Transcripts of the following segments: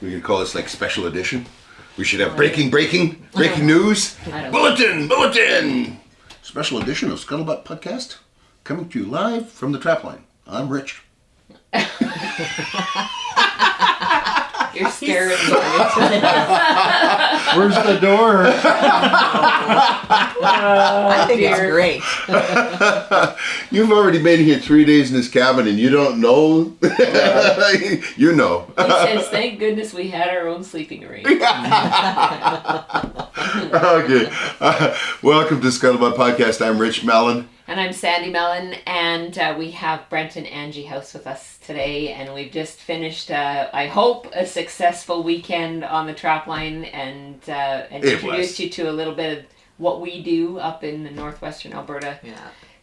We could call this like special edition. We should have breaking news. Bulletin. Special edition of Scuttlebutt podcast coming to you live from the Trapline. I'm Rich. You're scaring me. Where's the door? I think it's great. You've already been here 3 days in this cabin and you don't know? You know. He says, thank goodness we had our own sleeping arrangement. Okay. Welcome to Scuttlebutt Podcast. I'm Rich Mellon. And I'm Sandy Mellon, and we have Brent and Angie House with us today, and we've just finished, I hope, a successful weekend on the Trapline, and introduced you to a little bit of what we do up in the northwestern Alberta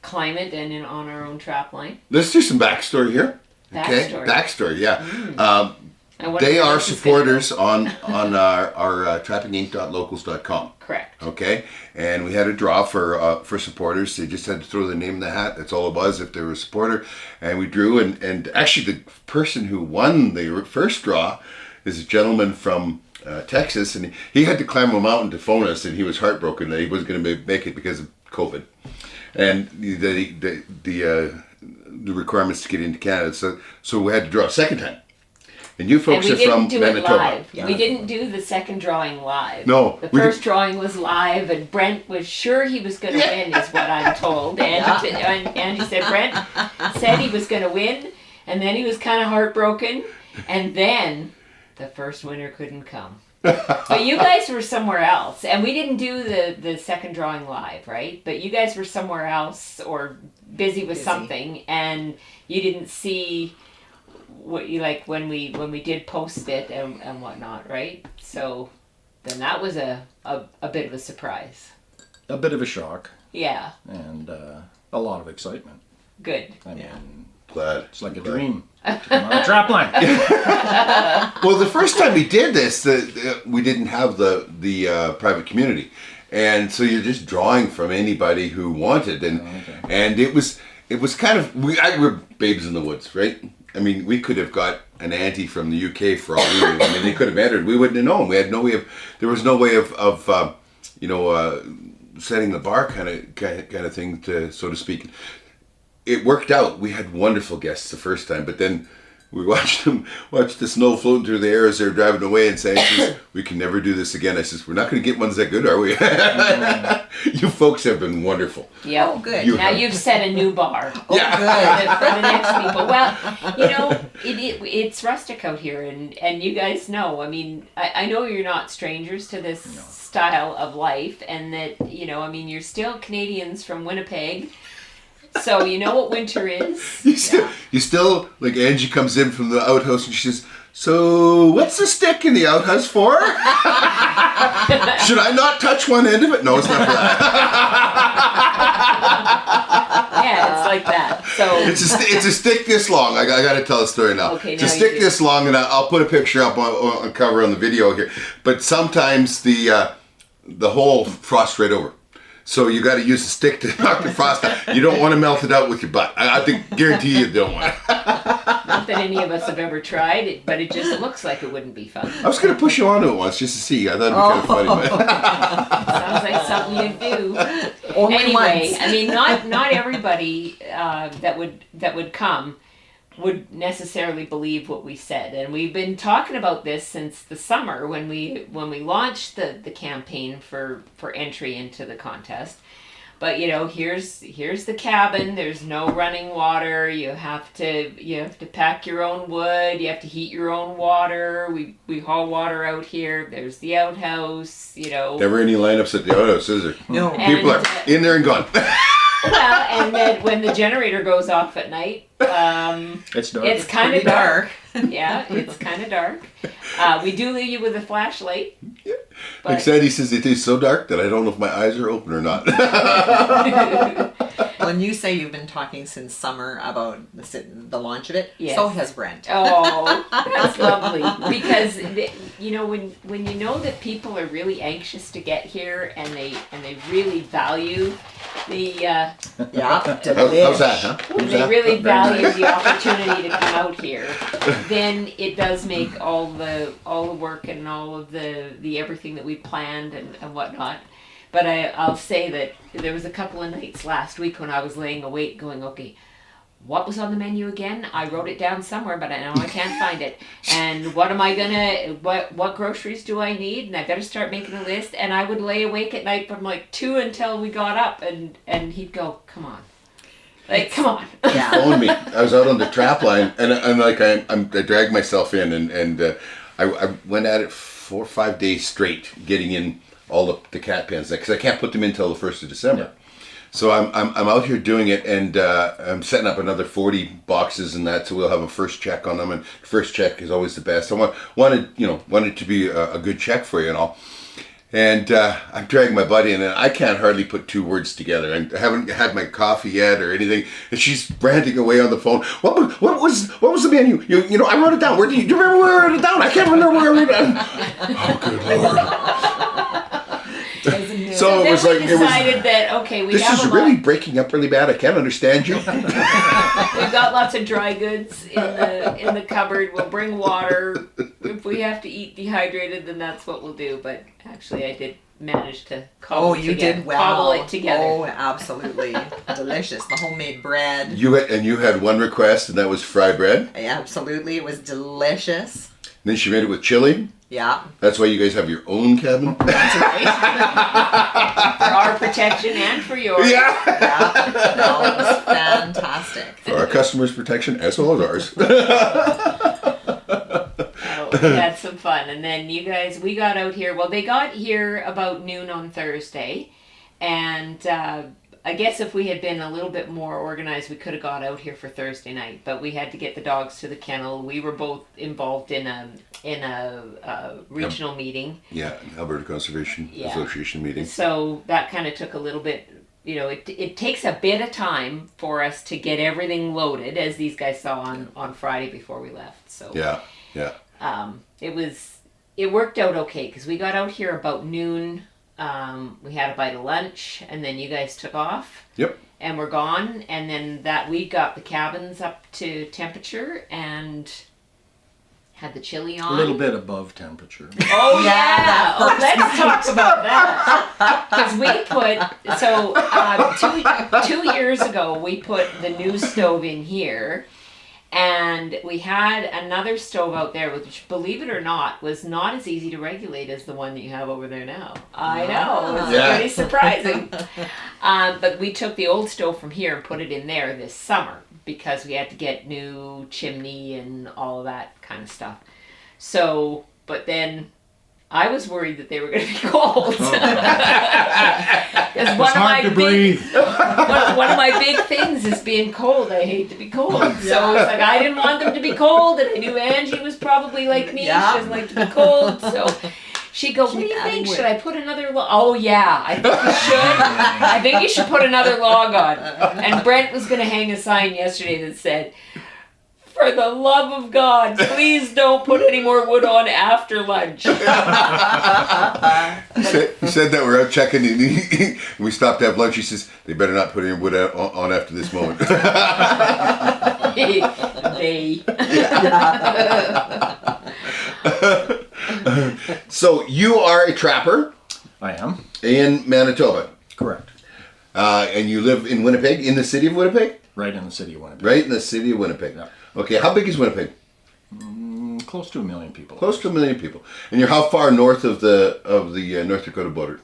climate and on our own Trapline. Let's do some backstory here. Backstory, yeah. They are supporters on our trappinginc.locals.com. Correct. Okay, and we had a draw for supporters. They just had to throw their name in the hat. That's all it was. If they were a supporter, and we drew. And actually, the person who won the first draw is a gentleman from Texas, and he had to climb a mountain to phone us, and he was heartbroken that he wasn't going to make it because of COVID, and the requirements to get into Canada. So we had to draw a second time. And you folks are from Manitoba. Yeah. We didn't do the second drawing live. No. The first drawing was live, and Brent was sure he was going to win, is what I'm told. Angie said Brent said he was going to win, and then he was kind of heartbroken, and then the first winner couldn't come. But you guys were somewhere else, and we didn't do the second drawing live, right? But you guys were somewhere else or busy with something, and you didn't see what you like when we did post it and whatnot, right? So then that was a bit of a surprise. A bit of a shock. Yeah. And a lot of excitement. Good. I mean, glad. It's like a dream. To come on a Trapline. Well, the first time we did this, we didn't have the private community, and so you're just drawing from anybody who wanted, and it was kind of we're babes in the woods, right? I mean, we could have got an auntie from the UK for all we knew. I mean, they could have entered. We wouldn't have known. We had no way of. There was no way of setting the bar kind of thing, so to speak. It worked out. We had wonderful guests the first time, but then we watched the snow floating through the air as they're driving away and saying, "We can never do this again." I says, "We're not going to get ones that good, are we?" You folks have been wonderful. Yeah. Oh, good. Now you've set a new bar. Oh, good. For the next people. Well, it's rustic out here, and you guys know. I mean, I know you're not strangers to this style of life, and that you're still Canadians from Winnipeg. So you know what winter is. You still like Angie comes in from the outhouse and she says, "So what's the stick in the outhouse for?" Should I not touch one end of it? No, it's not for that. Yeah, it's like that. So it's a stick this long. I got to tell a story now. Okay, it's a stick this long, and I'll put a picture up on cover on the video here. But sometimes the hole frosts right over. So you got to use a stick to knock the frost out. You don't want to melt it out with your butt. I guarantee you don't want it. Not that any of us have ever tried it, but it just looks like it wouldn't be fun. I was going to push you onto it once just to see. I thought it'd be kind of funny. Sounds like something you do. Only once. I mean, not everybody that would come would necessarily believe what we said, and we've been talking about this since the summer when we launched the campaign for entry into the contest. But here's the cabin. There's no running water. You have to pack your own wood. You have to heat your own water. We haul water out here. There's the outhouse. Never any lineups at the outhouse, is there? No. People are in there and gone. Well, and then when the generator goes off at night, it's dark. It's kind of dark. Yeah, it's kind of dark. We do leave you with a flashlight. Yeah. Like Sandy says, it is so dark that I don't know if my eyes are open or not. When you say you've been talking since summer about the launch of it, Yes. so has Brent. Oh, that's lovely. Because when you know that people are really anxious to get here and they really value the Yeah, How's that, huh? when they really value the opportunity to come out here, then it does make all the work and all of the everything that we planned and whatnot. But I'll say that there was a couple of nights last week when I was laying awake going, okay, what was on the menu again? I wrote it down somewhere, but I know I can't find it. And what groceries do I need? And I better start making a list. And I would lay awake at night from like 2 until we got up, and he'd go, come on. Like, come on. Yeah. Phoned me. I was out on the Trapline, and I'm like, I dragged myself in, and I went at it 4 or 5 days straight, getting in all the cat pens, because I can't put them in until the 1st of December. Yeah. So I'm out here doing it, and I'm setting up another 40 boxes and that, so we'll have a first check on them, and first check is always the best. I wanted to be a good check for you and all. And I'm dragging my buddy in, and I can't hardly put 2 words together. I haven't had my coffee yet or anything, and she's ranting away on the phone. What was the menu? You know, I wrote it down. Do you remember where I wrote it down? I can't remember where I wrote it down. Oh, good Lord. So it was then like we it was. decided that okay, we This have is a really lot. breaking up really bad. I can't understand you. We've got lots of dry goods in the cupboard. We'll bring water. If we have to eat dehydrated, then that's what we'll do. But actually, I did manage to cobble You did well. cobble it together. Oh, absolutely. Delicious. The homemade bread. You had one request, and that was fry bread. Yeah, absolutely. It was delicious. And then she made it with chili. Yeah, That's why you guys have your own cabin. that's right. For our protection and for yours. Yeah. Yeah. No, it was fantastic. For our customers' protection as well as ours. Oh, we had some fun. And then you guys, we got out here. Well, they got here about noon on Thursday. And I guess if we had been a little bit more organized, we could have got out here for Thursday night. But we had to get the dogs to the kennel. We were both involved in a regional meeting. Yeah, Alberta Conservation Yeah. Association meeting. So that kind of took a little bit, it takes a bit of time for us to get everything loaded, as these guys saw on Friday before we left. So Yeah. it worked out okay because we got out here about noon. We had a bite of lunch, and then you guys took off. Yep. And we're gone, and then that we got the cabins up to temperature and had the chili on. A little bit above temperature. Oh Yeah, yeah! that Oh, first let's talk about that. Because we put 2 years ago we put the new stove in here, and we had another stove out there, which, believe it or not, was not as easy to regulate as the one that you have over there now. I know, it's Yeah. pretty surprising. But we took the old stove from here and put it in there this summer because we had to get new chimney and all of that kind of stuff. So, but then I was worried that they were going to be cold. Because It's hard to breathe. one of my big things is being cold. I hate to be cold. So it's like I didn't want them to be cold, and I knew Angie was probably like me. Yeah. She doesn't like to be cold. So she'd go, what do you adding think? wood. Should I put another log? Oh yeah, I think you should. I think you should put another log on. And Brent was going to hang a sign yesterday that said, for the love of God, please don't put any more wood on after lunch. He said that we're out checking, and we stopped to have lunch. He says, they better not put any wood on after this moment. They. So you are a trapper I am. in Manitoba, Correct. and you live in Winnipeg, in the city of Winnipeg? Right in the city of Winnipeg. Right in the city of Winnipeg. Yeah. Okay, how big is Winnipeg? Close to 1 million people. Close to 1 million people. And you're how far north of the North Dakota border?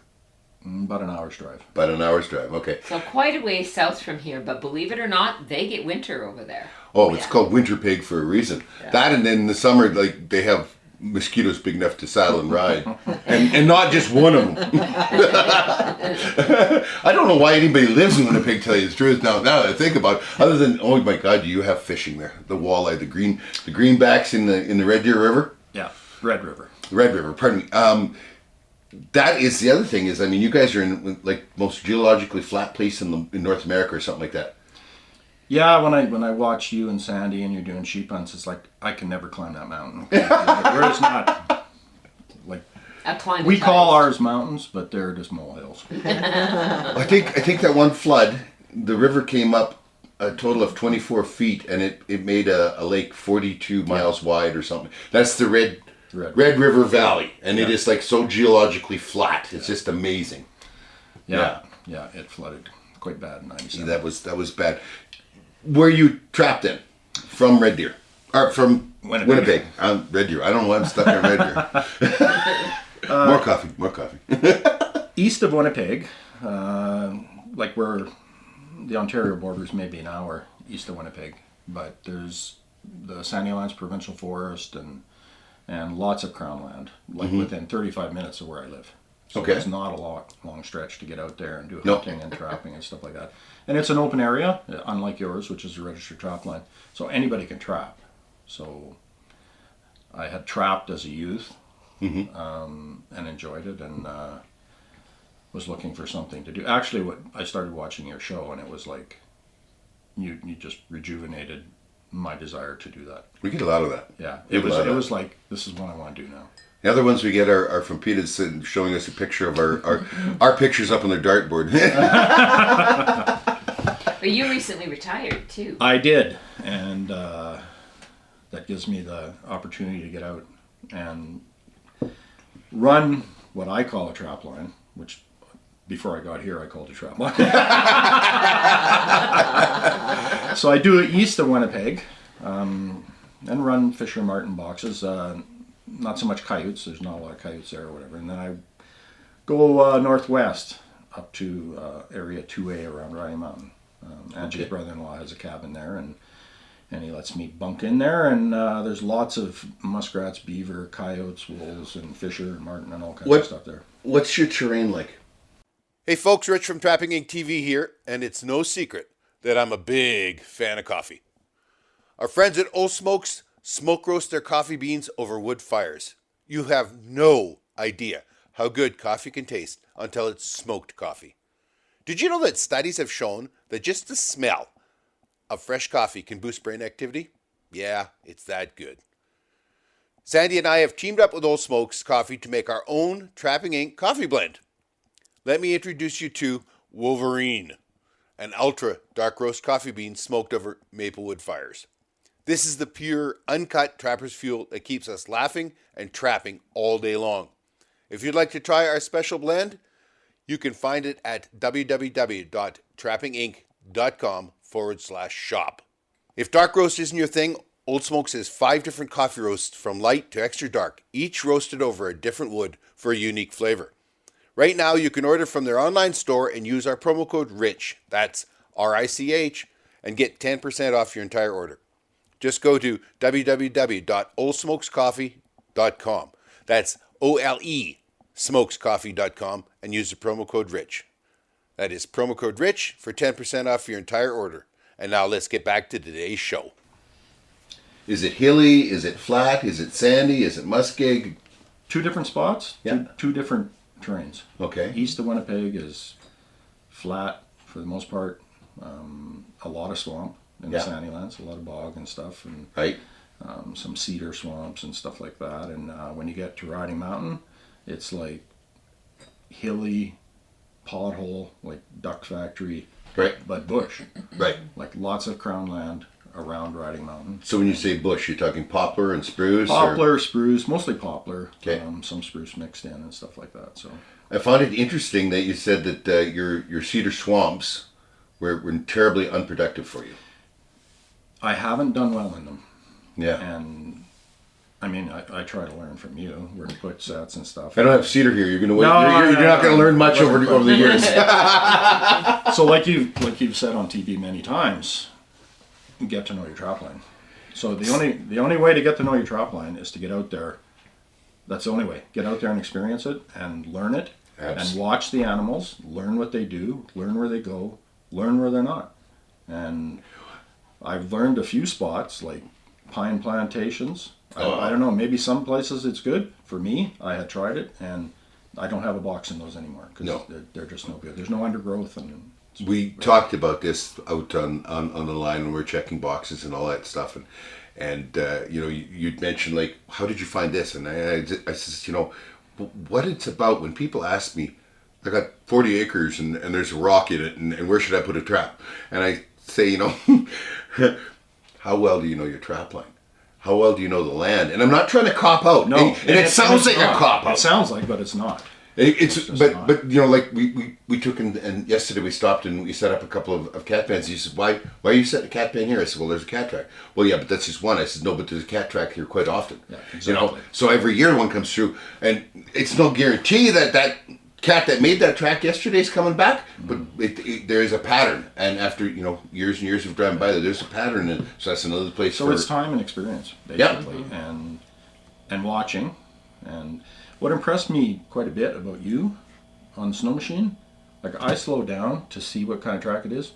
About an hour's drive. About an hour's drive. Okay. So quite a ways south from here, but believe it or not, they get winter over there. Oh, it's called winter pig for a reason. Yeah. That, and then in the summer, like they have mosquitoes big enough to saddle and ride, and not just one of them. I don't know why anybody lives in Winnipeg. Tell you the truth, now that I think about it, other than oh my God, do you have fishing there? The walleye, the greenbacks in the Red Deer River, Yeah. Red River. Red River. Pardon me. that is the other thing is, I mean, you guys are in like most geologically flat place in North America or something like that. Yeah, when I watch you and Sandy and you're doing sheep hunts, it's like I can never climb that mountain. We're just not like we call ours mountains, but they're just molehills. I think that one flood, the river came up a total of 24 feet, and it made a lake 42 miles wide or something. That's the Red River Valley, and it is like so geologically flat. It's just amazing. Yeah, it flooded quite bad in '97. That was bad. Were you trapped in from Red Deer or from Winnipeg? Red Deer. I don't know why I'm stuck in Red Deer. More coffee. East of Winnipeg, like where the Ontario border is maybe an hour east of Winnipeg, but there's the Sandylands Provincial Forest and lots of crown land, like within 35 minutes of where I live. So Okay. it's not a long stretch to get out there and do hunting and trapping and stuff like that. And it's an open area, unlike yours, which is a registered trapline. So anybody can trap. So I had trapped as a youth and enjoyed it, and was looking for something to do. Actually, I started watching your show, and it was like you just rejuvenated my desire to do that. We get a lot of that. Yeah, it was like, this is what I want to do now. The other ones we get are from Peter showing us a picture of our pictures up on their dartboard. But you recently retired too. I did, and that gives me the opportunity to get out and run what I call a trap line, which before I got here I called a trap line. So I do it east of Winnipeg, and run Fisher Martin boxes. Not so much coyotes, there's not a lot of coyotes there or whatever. And then I go northwest up to area 2A around Riding Mountain. Angie's brother-in-law has a cabin there, and he lets me bunk in there, and there's lots of muskrats, beaver, coyotes, wolves, and Fisher and Martin and all kinds of stuff there. What's your terrain like? Hey folks, Rich from Trapping Inc. TV here, and it's no secret that I'm a big fan of coffee. Our friends at Old Smokes smoke roast their coffee beans over wood fires. You have no idea how good coffee can taste until it's smoked coffee. Did you know that studies have shown that just the smell of fresh coffee can boost brain activity? Yeah, it's that good. Sandy and I have teamed up with Old Smokes Coffee to make our own Trapping Inc. coffee blend. Let me introduce you to Wolverine, an ultra dark roast coffee bean smoked over maple wood fires. This is the pure, uncut trapper's fuel that keeps us laughing and trapping all day long. If you'd like to try our special blend, you can find it at www.trappinginc.com/shop. If dark roast isn't your thing, Old Smokes has 5 different coffee roasts from light to extra dark, each roasted over a different wood for a unique flavor. Right now, you can order from their online store and use our promo code RICH, that's RICH, and get 10% off your entire order. Just go to www.oldsmokescoffee.com. That's OLE smokescoffee.com and use the promo code RICH. That is promo code RICH for 10% off your entire order. And now let's get back to today's show. Is it hilly? Is it flat? Is it sandy? Is it muskeg? 2 different spots, Yeah. two different terrains. Okay. East of Winnipeg is flat for the most part, a lot of swamp in the Sandylands, a lot of bog and stuff, and Right. some cedar swamps and stuff like that. And when you get to Riding Mountain, it's like hilly, pothole, like duck factory, Right. but bush. Right. Like lots of crown land around Riding Mountain. So when you say bush, you're talking poplar and spruce? Poplar, spruce, mostly poplar. Okay. Some spruce mixed in and stuff like that. So I found it interesting that you said that your cedar swamps were terribly unproductive for you. I haven't done well in them. Yeah. And I mean, I try to learn from you where to put sets and stuff. I don't have cedar here. You're gonna wait. No, you're not going to learn much over Whatever. the years. So like you've said on TV many times, get to know your trapline. So the only way to get to know your trapline is to get out there. That's the only way. Get out there and experience it and learn it and watch the animals, learn what they do, learn where they go, learn where they're not. And I've learned a few spots like pine plantations. I don't know, maybe some places it's good. For me, I had tried it and I don't have a box in those anymore because No. they're just no good. There's no undergrowth and We talked about this out on the line when we were checking boxes and all that stuff, and you know, you'd mentioned like, how did you find this? And I says, you know, what it's about when people ask me, I got 40 acres and there's a rock in it, and where should I put a trap? And I say, you know, how well do you know your trap line? How well do you know the land? And I'm not trying to cop out. no. And it sounds like a cop out. It sounds like, but it's not. It's just but not. but you know, like we took and yesterday we stopped and we set up a couple of cat pens. He said, why are you setting a cat pen here? I said, well, there's a cat track. Well, yeah, but that's just one. I said, no, but there's a cat track here quite often. Yeah, You know, exactly. so every year one comes through, and it's no guarantee that cat that made that track yesterday is coming back, but there is a pattern. And after, you know, years and years of driving by there's a pattern, and so that's another place. So for it's time and experience, basically, and watching. And what impressed me quite a bit about you on the snow machine, like I slow down to see what kind of track it is.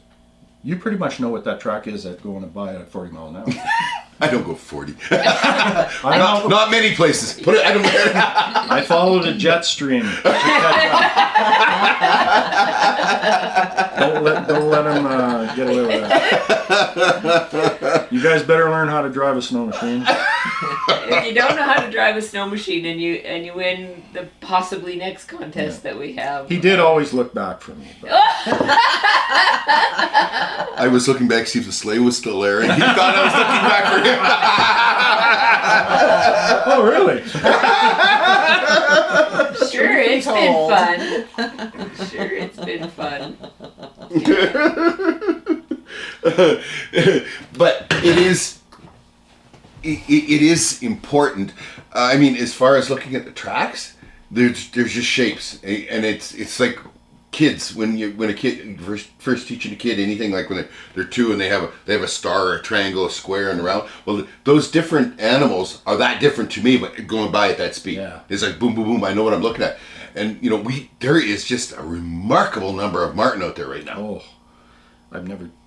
You pretty much know what that track is at going by at 40 mile an hour. I don't go 40. I know. Not many places. Put it. I don't care. I followed a jet stream. Don't let him get away with that. You guys better learn how to drive a snow machine. If you don't know how to drive a snow machine and you win the possibly next contest that we have. He did always look back for me. But I was looking back to see if the sleigh was still there, and he thought I was looking back for him. oh, really? Sure, it's been told. fun. Sure, it's been fun. But it is important. I mean, as far as looking at the tracks, there's just shapes, and it's like kids when a kid first teaching a kid anything, like when they're two and they have a star, a triangle, a square, and a round. Well, those different animals are that different to me, but going by at that speed, Yeah. it's like boom, boom, boom. I know what I'm looking at, and you know, there is just a remarkable number of marten out there right now. Oh, I've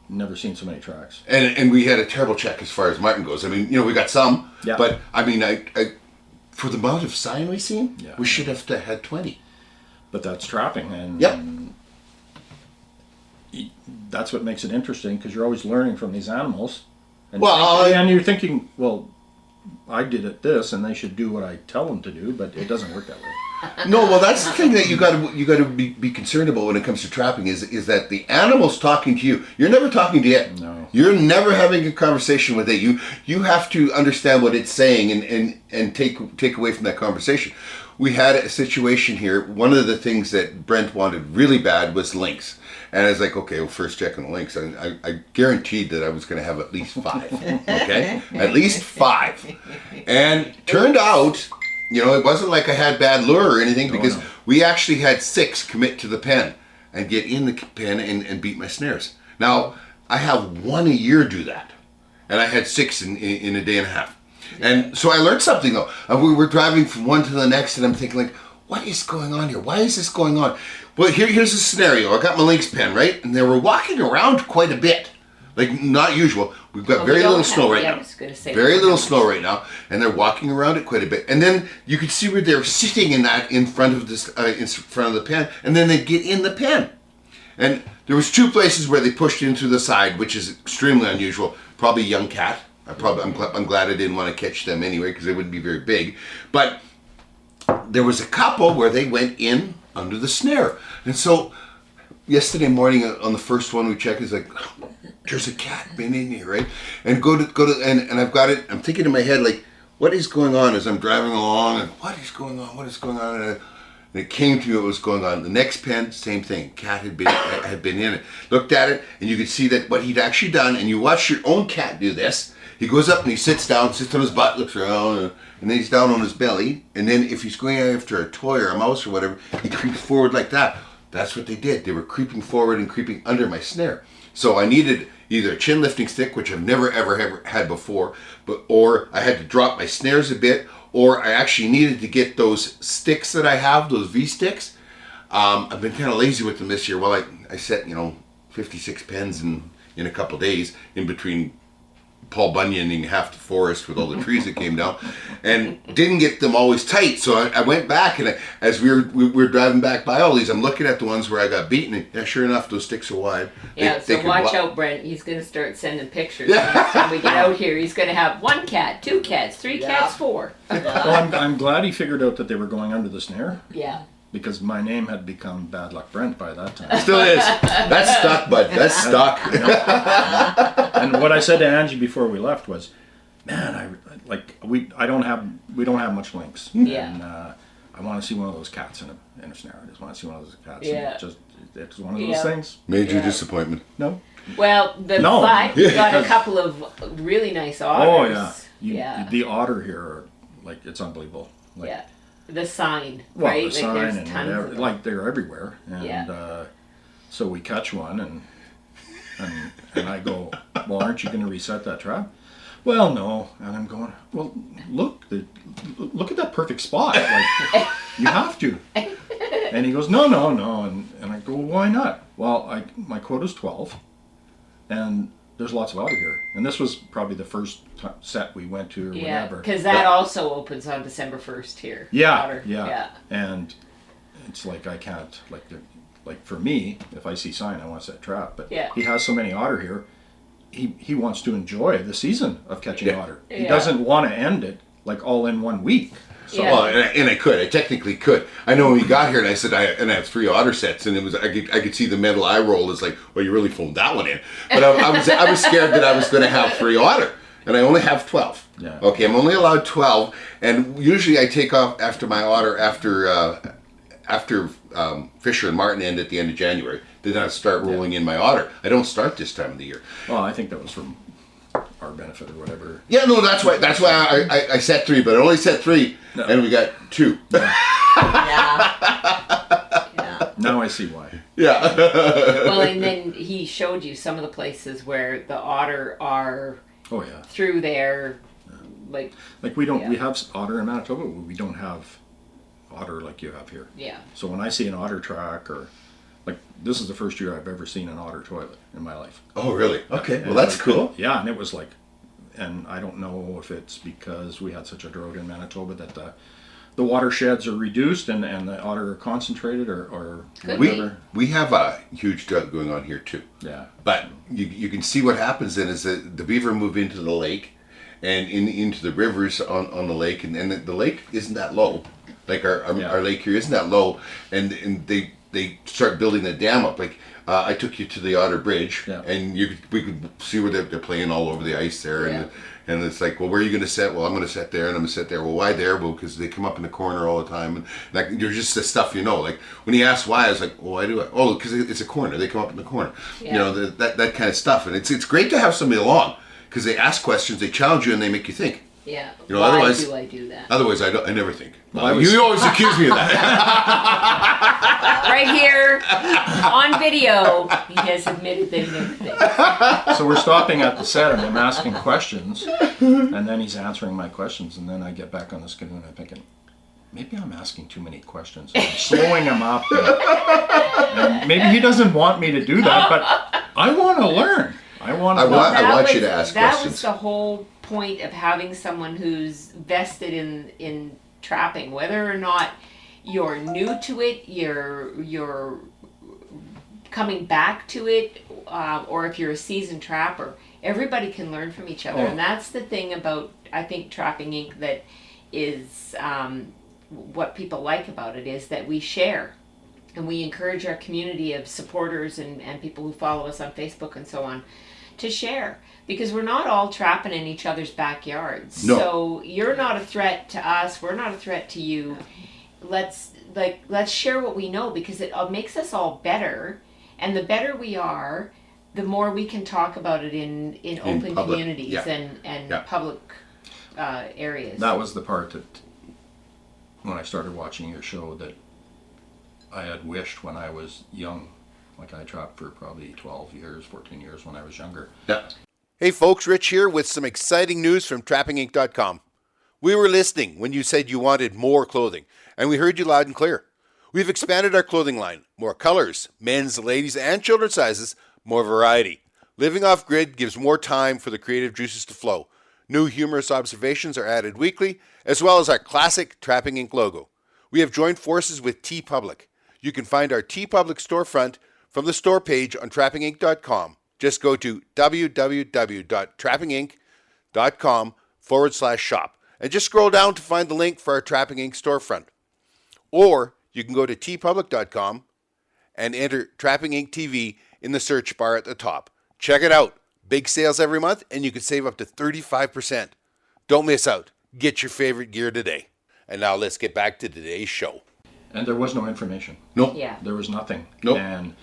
never seen so many tracks. And we had a terrible check as far as marten goes. I mean, you know, we got some, Yeah. but I mean, I for the amount of sign we seen, Yeah. we should have had 20. But that's trapping, and Yep. That's what makes it interesting because you're always learning from these animals. And Well, and you're thinking, well, I did it this, and they should do what I tell them to do, but it doesn't work that way. No, well, that's the thing that you got to be concerned about when it comes to trapping is that the animal's talking to you. You're never talking to it. No. You're never having a conversation with it. You have to understand what it's saying and take away from that conversation. We had a situation here. One of the things that Brent wanted really bad was lynx. And I was like, okay, well, first checking the lynx. I guaranteed that I was going to have at least 5. Okay? At least 5. And turned out, you know, it wasn't like I had bad lure or anything, because no. we actually had 6 commit to the pen and get in the pen and beat my snares. Now, I have 1 a year do that. And I had 6 in a day and a half. And so I learned something, though. We were driving from one to the next, and I'm thinking, like, what is going on here? Why is this going on? Well, here's a scenario. I got my lynx pen, right? And they were walking around quite a bit. Like, not usual. We've got Well, very we don't little snow have- right yeah, I now. was gonna say, Very we little don't have snow right now. And they're walking around it quite a bit. And then you could see where they're sitting in front of this, in front of the pen. And then they'd get in the pen. And there was 2 places where they pushed in through the side, which is extremely unusual. Probably a young cat. I'm glad I didn't want to catch them anyway, because they wouldn't be very big. But there was a couple where they went in under the snare. And so yesterday morning on the first one we checked, it's like, there's a cat been in here, right? And go to and I've got it. I'm thinking in my head, like, what is going on as I'm driving along, and what is going on? What is going on? And it came to me what was going on. The next pen, same thing. Cat had been in it. Looked at it, and you could see that what he'd actually done. And you watch your own cat do this. He goes up and he sits down, sits on his butt, looks around, and then he's down on his belly. And then if he's going after a toy or a mouse or whatever, he creeps forward like that. That's what they did. They were creeping forward and creeping under my snare. So I needed either a chin lifting stick, which I've never ever had before, or I had to drop my snares a bit, or I actually needed to get those sticks that I have, those V sticks. I've been kind of lazy with them this year. Well, I set 56 pens in a couple days in between Paul Bunyaning half the forest with all the trees that came down, and didn't get them always tight. So I went back, and as we were driving back by all these, I'm looking at the ones where I got beaten. And yeah, sure enough, those sticks are wide. Yeah, They so could watch blo- out, Brent. He's going to start sending pictures. Next time we get out here, he's going to have 1 cat, 2 cats, 3 Yeah. cats, 4. Well, I'm glad he figured out that they were going under the snare, Yeah. because my name had become Bad Luck Brent by that time. Still is. That's stuck, bud. That's stuck. And what I said to Angie before we left was, "Man, we don't have much lynx, Yeah. and I want to see one of those cats in a snare. I just want to see one of those cats. Yeah. And it's one of those Yeah. things. Major Yeah. disappointment. No. Well, the No. fact we got a Because- couple of really nice otters. Oh yeah. Yeah. The otter here, are, it's unbelievable. Like, Yeah. The sign, Well, right? the sign there's and tons whatever, of them. like they're everywhere, and Yeah. so we catch one, and I go, "Well, aren't you going to reset that trap?" "Well, no." And I'm going, "Well, look at that perfect spot. Like, you have to." And he goes, "No, no, no." And I go, "Well, why not?" "Well, my quota's 12, and there's lots of otter here." And this was probably the first set we went to or Yeah, whatever. because that also opens on December 1st here. Yeah, Otter. yeah, and it's like I can't like for me, if I see sign, I want to set trap. But Yeah. he has so many otter here. He wants to enjoy the season of catching Yeah. otter. He Yeah. doesn't want to end it like all in 1 week. So Yeah. Well, and I could. I technically could. I know when we got here, and I said, I have 3 otter sets, and it was I could see the mental eye roll. It's like, well, you really phoned that one in. But I was scared that I was going to have 3 otter, and I only have 12. Yeah. Okay, I'm only allowed 12, and usually I take off after my otter after Fisher and Martin end at the end of January. Then I start rolling in my otter. I don't start this time of the year. well, I think that was from our benefit or whatever. Yeah, no, that's why I set 3, but I only set 3, No. and we got 2. Yeah. Yeah. Now I see why. Yeah. Well, and then he showed you some of the places where the otter are Oh yeah. through there, like, Like we Yeah. have otter in Manitoba, but we don't have otter like you have here. yeah. So when I see an otter track, or like this is the first year I've ever seen an otter toilet in my life. Oh, really? Okay. Well, And that's cool. Yeah, and it was like, and I don't know if it's because we had such a drought in Manitoba that the watersheds are reduced and the otter are concentrated or Could whatever. We have a huge drought going on here too. Yeah. But you can see what happens then is that the beaver move into the lake and into the rivers on the lake, and the lake isn't that low. Like our lake here isn't that low, and they start building the dam up. Like I took you to the Otter Bridge, Yeah. and we could see where they're playing all over the ice there, Yeah. and it's like, well, where are you going to set? Well, I'm going to set there, and I'm going to set there. Well, why there? Well, because they come up in the corner all the time, and like there's just the stuff Like when he asked why, I was like, well, why do I? Oh, because it's a corner. They come up in the corner. Yeah. You know, that kind of stuff, and it's great to have somebody along because they ask questions, they challenge you, and they make you think. Yeah. You know, Why otherwise- do I do that? Otherwise, I never think. Well, I was- You always accuse me of that. Right here on video, he has admitted that he never thinks. So we're stopping at the set and I'm asking questions, and then he's answering my questions, and then I get back on the schedule and I'm thinking, maybe I'm asking too many questions. I'm slowing him up, and maybe he doesn't want me to do that, but I want to learn. I want to I learn. want- That you was- to ask that questions. was the whole point of having someone who's vested in trapping, whether or not you're new to it, you're coming back to it, or if you're a seasoned trapper. Everybody can learn from each other, Oh. and that's the thing about, I think, Trapping Inc. that is what people like about it, is that we share. And we encourage our community of supporters and people who follow us on Facebook and so on to share, because we're not all trapping in each other's backyards. No. So you're not a threat to us, we're not a threat to you. Let's share what we know, because it makes us all better, and the better we are, the more we can talk about it in open public, communities yeah. and Yeah. public areas. That was the part that, when I started watching your show, that I had wished when I was young. Like I trapped for probably 12 years, 14 years when I was younger. Yeah. Hey folks, Rich here with some exciting news from trappinginc.com. We were listening when you said you wanted more clothing, and we heard you loud and clear. We've expanded our clothing line, more colors, men's, ladies, and children's sizes, more variety. Living off grid gives more time for the creative juices to flow. New humorous observations are added weekly, as well as our classic Trapping Inc. logo. We have joined forces with TeePublic. You can find our TeePublic storefront from the store page on trappinginc.com. Just go to www.trappinginc.com/shop and just scroll down to find the link for our Trapping Inc. storefront. Or you can go to teepublic.com and enter Trapping Inc. TV in the search bar at the top. Check it out. Big sales every month, and you can save up to 35%. Don't miss out. Get your favorite gear today. And now let's get back to today's show. And there was no information. Nope. Yeah. There was nothing. Nope. And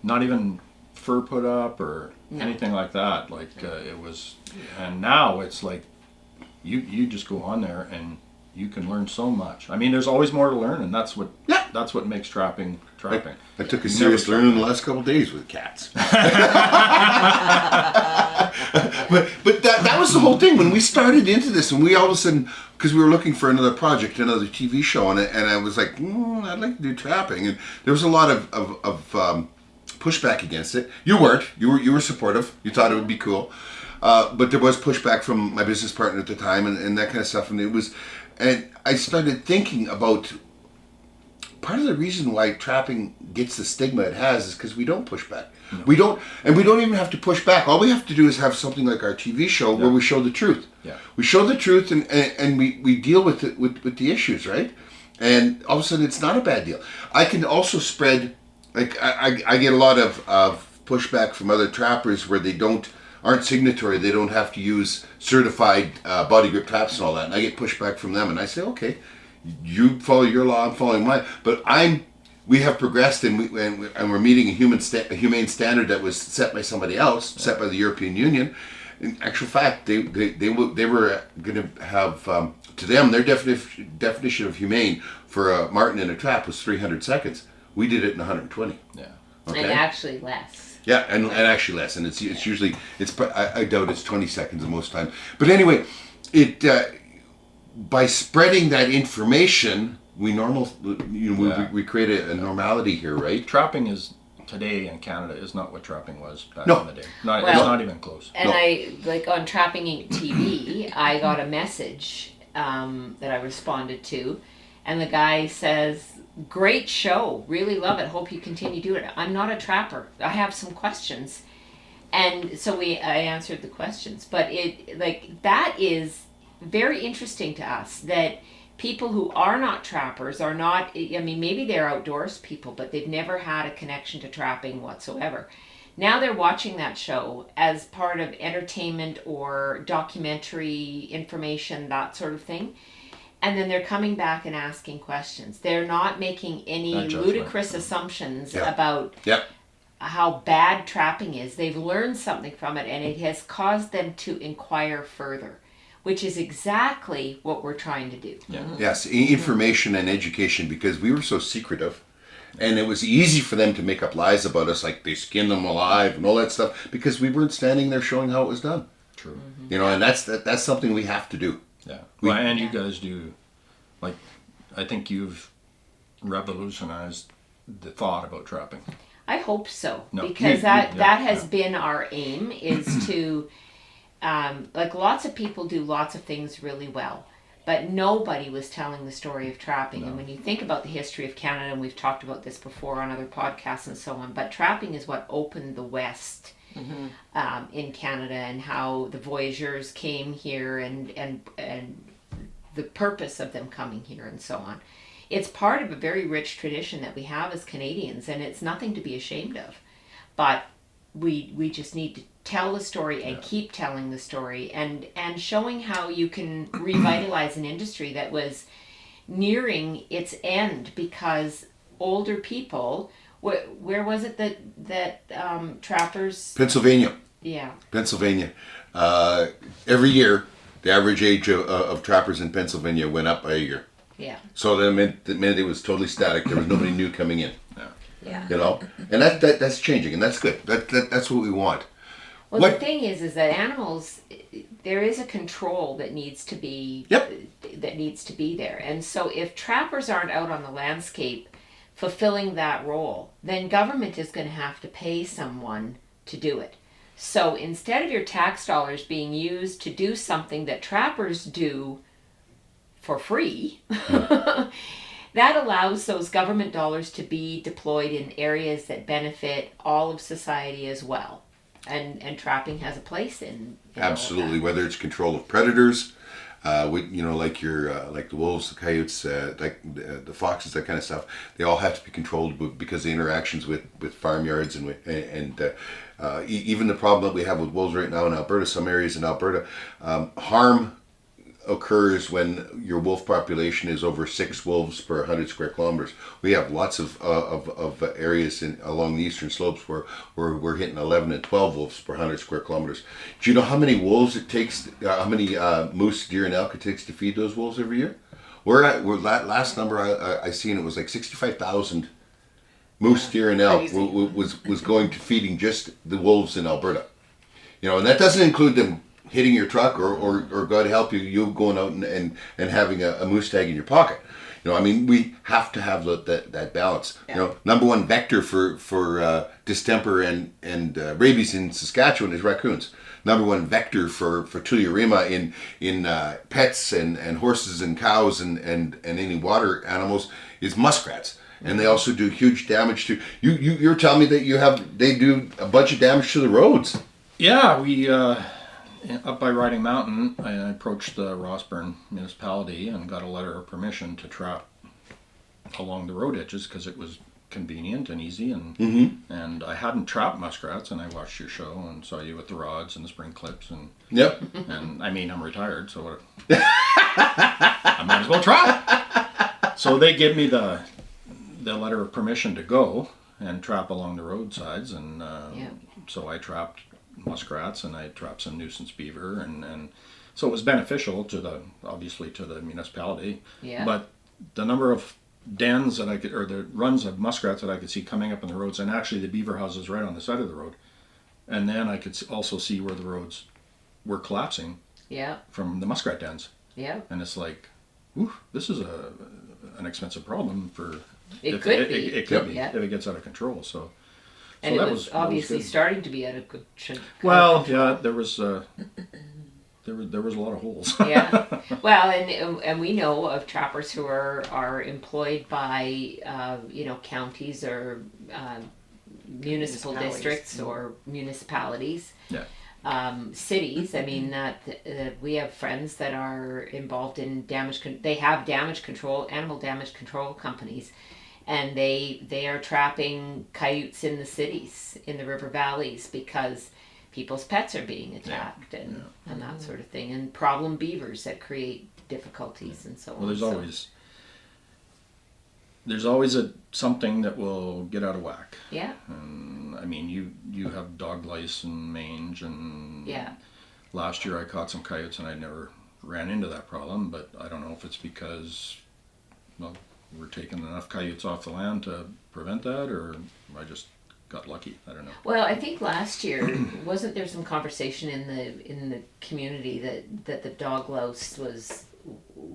not even fur put up or anything like that. Like it was, and now it's like you just go on there and you can learn so much. I mean, there's always more to learn, and that's what makes trapping. I took a serious learning in the last couple of days with cats. but that was the whole thing when we started into this, and we all of a sudden, because we were looking for another project, another TV show, and I was like, I'd like to do trapping, and there was a lot of pushback against it. You weren't. You were supportive. You thought it would be cool, but there was pushback from my business partner at the time, and that kind of stuff, and I started thinking about. Part of the reason why trapping gets the stigma it has is because we don't push back. No. We don't even have to push back. All we have to do is have something like our TV show where we show the truth. Yeah. We show the truth and we deal with it with the issues, right? And all of a sudden it's not a bad deal. I can also spread, like I get a lot of pushback from other trappers where they aren't signatory. They don't have to use certified body grip traps and all that. And I get pushback from them, and I say, okay. You follow your law, I'm following mine. But we have progressed, and we're meeting a humane standard that was set by somebody else, set by the European Union. In actual fact, they were going to have to them their definition of humane for a marten in a trap was 300 seconds. We did it in 120. Yeah. Okay? And actually less. Yeah, and actually less, and it's usually I doubt it's 20 seconds the most time. But anyway, by spreading that information, we create a normality here, right? Trapping is today in Canada is not what trapping was back No. in the day. It's Well, not even close. And I, like on Trapping Inc. TV, I got a message that I responded to, and the guy says, "Great show, really love it, hope you continue doing it. I'm not a trapper, I have some questions." And so I answered the questions, but that is very interesting to us that people who are not trappers are not, I mean, maybe they're outdoors people, but they've never had a connection to trapping whatsoever. Now they're watching that show as part of entertainment or documentary information, that sort of thing. And then they're coming back and asking questions. They're not making any ludicrous assumptions about how bad trapping is. They've learned something from it, and it has caused them to inquire further, which is exactly what we're trying to do. Yeah. Yes, information and education, because we were so secretive, and it was easy for them to make up lies about us, like they skinned them alive and all that stuff, because we weren't standing there showing how it was done. True. And that's something we have to do. Yeah. Well, and you guys do, like, I think you've revolutionized the thought about trapping. I hope so, No, because that has been our aim, is to, like, lots of people do lots of things really well, but nobody was telling the story of trapping. No. And when you think about the history of Canada, and we've talked about this before on other podcasts and so on, but trapping is what opened the West in Canada, and how the voyageurs came here and the purpose of them coming here and so on. It's part of a very rich tradition that we have as Canadians, and it's nothing to be ashamed of. But we just need to tell the story and keep telling the story, and showing how you can revitalize an industry that was nearing its end because older people, where was it that trappers? Pennsylvania. Yeah. Pennsylvania. Every year, the average age of trappers in Pennsylvania went up by a year. Yeah. So that meant it was totally static. There was nobody new coming in. Yeah. And that's changing, and that's good. That's what we want. Well, the thing is that animals, there is a control that needs to be that needs to be there, and so if trappers aren't out on the landscape fulfilling that role, then government is going to have to pay someone to do it. So instead of your tax dollars being used to do something that trappers do for free, that allows those government dollars to be deployed in areas that benefit all of society as well. And trapping has a place in Absolutely, all of whether it's control of predators, like the wolves, the coyotes, the foxes, that kind of stuff. They all have to be controlled because the interactions with farmyards even the problem that we have with wolves right now in Alberta. Some areas in Alberta, harm occurs when your wolf population is over 6 wolves per 100 square kilometers. We have lots of areas along the eastern slopes where we're hitting 11 and 12 wolves per 100 square kilometers. Do you know how many wolves it takes, how many moose, deer, and elk it takes to feed those wolves every year? Last number I seen, it was like 65,000 moose, deer, and elk was going to feeding just the wolves in Alberta. And that doesn't include them hitting your truck or God help you going out and having a moose tag in your pocket. We have to have that balance. Yeah. Number one vector for distemper and rabies in Saskatchewan is raccoons. Number one vector for tularemia in pets and horses and cows and any water animals is muskrats. And they also do huge damage to you're telling me that they do a bunch of damage to the roads. Yeah, we up by Riding Mountain, I approached the Rossburn municipality and got a letter of permission to trap along the road edges because it was convenient and easy, and I hadn't trapped muskrats, and I watched your show and saw you with the rods and the spring clips, and yep. And I'm retired, so I might as well try. So they give me the letter of permission to go and trap along the roadsides, and so I trapped muskrats and I trapped some nuisance beaver, and so it was beneficial to the municipality. Yeah. But the number of dens that I could, or the runs of muskrats that I could see coming up on the roads, and actually the beaver houses right on the side of the road, and then I could also see where the roads were collapsing. Yeah. From the muskrat dens. Yeah. And it's like, this is an expensive problem for. It could be. It could be Yeah. if it gets out of control. So. And So it was obviously starting to be out of control. Well, yeah, there was a lot of holes. Yeah. Well, and we know of trappers who are employed by counties or municipal districts or municipalities. Yeah. Cities. I mean, we have friends that are involved in they have animal damage control companies. And they are trapping coyotes in the cities, in the river valleys, because people's pets are being attacked and that sort of thing. And problem beavers that create difficulties and so on. Well, there's always something that will get out of whack. Yeah. And you have dog lice and mange, and last year I caught some coyotes and I never ran into that problem, but I don't know if it's because, we're taking enough coyotes off the land to prevent that, or I just got lucky. I don't know. Well, I think last year wasn't there some conversation in the community that the dog louse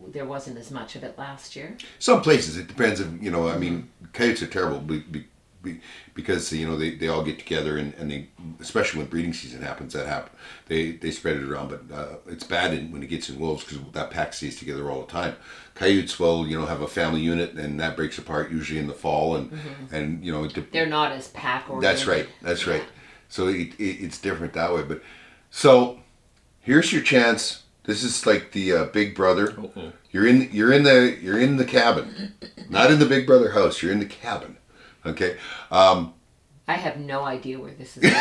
there wasn't as much of it last year. Some places it depends. Coyotes are terrible because they all get together and they, especially when breeding season happens, they spread it around. But it's bad when it gets in wolves because that pack stays together all the time. Coyotes will have a family unit, and that breaks apart usually in the fall, and they're not as pack oriented. That's right. So it's different that way. But so here's your chance. This is like the Big Brother. Uh-oh. You're in the cabin, not in the Big Brother house. You're in the cabin. Okay. I have no idea where this is going.